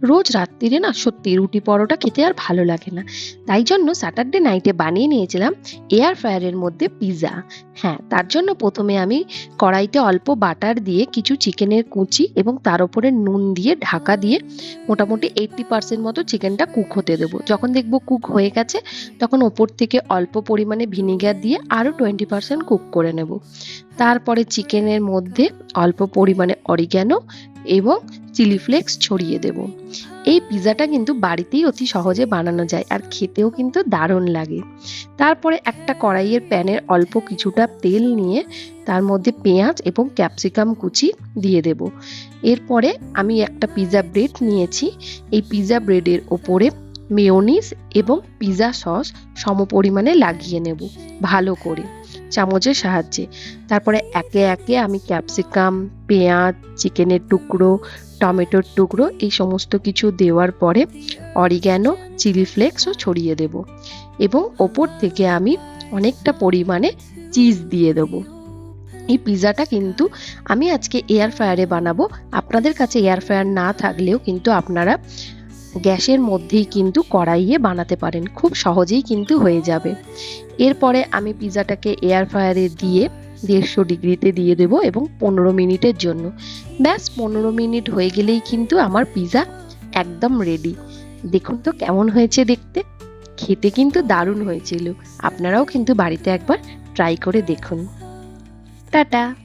রোজ রাত্রিরে না সত্যি রুটি পরোটা খেতে আর ভালো লাগে না। তাই জন্য স্যাটারডে নাইটে বানিয়ে নিয়েছিলাম এয়ার ফ্রায়ারের মধ্যে পিৎজা। হ্যাঁ, তার জন্য প্রথমে আমি কড়াইতে অল্প বাটার দিয়ে কিছু চিকেনের কুচি এবং তার উপরে নুন দিয়ে ঢাকা দিয়ে মোটামুটি 80% মতো চিকেনটা কুক হতে দেবো। যখন দেখবো কুক হয়ে গেছে তখন ওপর থেকে অল্প পরিমাণে ভিনিগার দিয়ে আরও 20% কুক করে নেব। তারপরে চিকেনের মধ্যে অল্প পরিমাণে অরিগ্যানো এবং চিলি ফ্লেক্স ছড়িয়ে দেব। এই পিৎজাটা কিন্তু বাড়িতেই অতি সহজে বানানো যায় আর খেতেও কিন্তু দারুণ লাগে। তারপরে একটা কড়াইয়ের প্যানের অল্প কিছুটা তেল নিয়ে তার মধ্যে পেঁয়াজ এবং ক্যাপসিকাম কুচি দিয়ে দেব। এরপরে আমি একটা পিৎজা ব্রেড নিয়েছি। এই পিৎজা ব্রেডের ওপরে মেয়োনিজ এবং পিৎজা সস সমপরিমাণে লাগিয়ে নেব ভালো করে চামচের সাহায্যে। তারপরে একে একে আমি ক্যাপসিকাম, পেঁয়াজ, চিকেনের টুকরো, টমেটোর টুকরো এই সমস্ত কিছু দেওয়ার পরে অরিগ্যানো, চিলি ফ্লেক্সও ছড়িয়ে দেব এবং ওপর থেকে আমি অনেকটা পরিমাণে চিজ দিয়ে দেবো। এই পিৎজাটা কিন্তু আমি আজকে এয়ার ফ্রায়ারে বানাবো। আপনাদের কাছে এয়ার ফ্রায়ার না থাকলেও কিন্তু আপনারা গ্যাসের মধ্যেই কিন্তু কড়াইয়ে বানাতে পারেন, খুব সহজেই কিন্তু হয়ে যাবে। এরপরে আমি পিৎজাটাকে এয়ার ফ্রায়ারে দিয়ে 150 ডিগ্রিতে দিয়ে দেবো এবং 15 মিনিটের জন্য। ব্যাস 15 মিনিট হয়ে গেলেই কিন্তু আমার পিৎজা একদম রেডি। দেখুন তো কেমন হয়েছে দেখতে, খেতে কিন্তু দারুণ হয়েছিল। আপনারাও কিন্তু বাড়িতে একবার ট্রাই করে দেখুন। টাটা।